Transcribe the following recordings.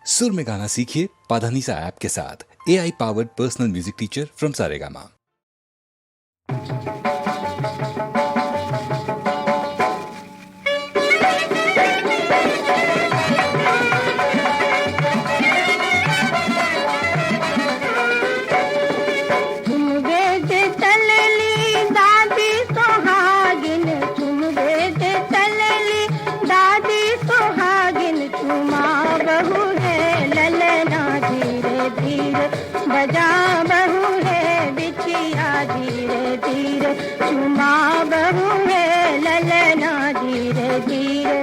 सुर में गाना सीखिए पाधानीसा ऐप के साथ। AI powered personal music teacher from Saregama. बजा बहू है बिछिया धीरे धीरे, चुमा बहू है ललना धीरे धीरे।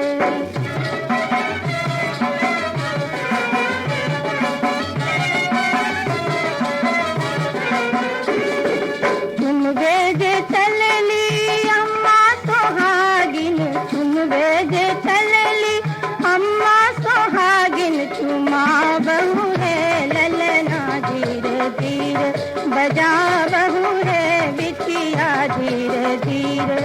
तुम बेजे चलली अम्मा सोहागिन, तुम बेजे चलली अम्मा सोहागिन, चुमा बहू है ललना धीरे धीरे, बजा बहू है बिछिया धीरे धीरे।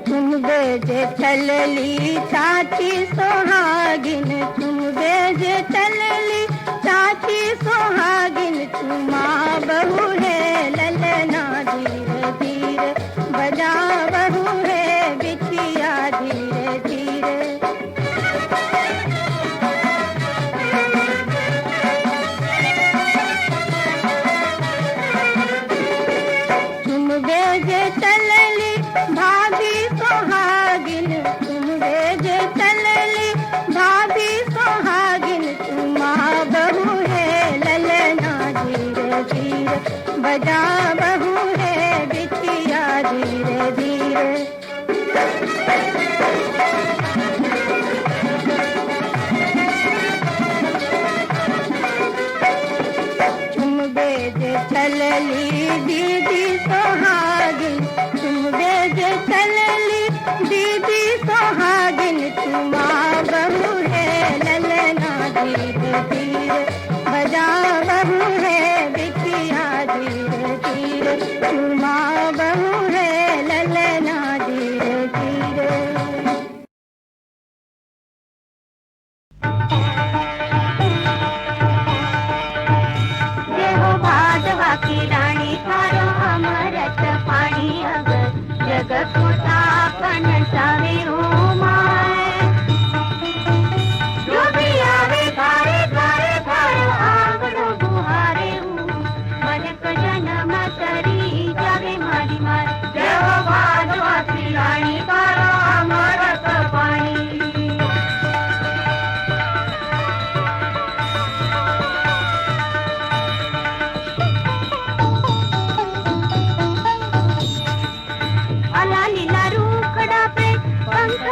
तुम बेजे चलली चाची सोहागिन, तुम बेजे चलली चाची सोहागिन, चुमा बहू है ललना धीरे धीरे, बजा बहू है बिछिया धीरे धीरे। तुम बेजे चलली भाभी सोहागिन, तुम बेजे चलली भाभी सोहागिन, चुमा बहू है ललना धीरे धीरे, बजा बहू है बिछिया धीरे धीरे। तुम बेजे चलली दीदी सोहागिन, तुम बेजे चलली दीदी सोहागिन, चुमा बहू है ललना धीरे धीरे, बजा बहू है बिछिया धीरे धीरे, चुमा बहू है ललना धीरे धीरे। देहो भादवा की राणी थारो अमरत पाणी, अगर जग पोता पण सावे उमाय, जो भी आवे थारे थारे थारो आंगणो बुहारे मनक जन्म तरी जावे मारी मार। देहो भादवा की राणी थारो अमरत पाणी। अला लीला रूखड़ा पे पंख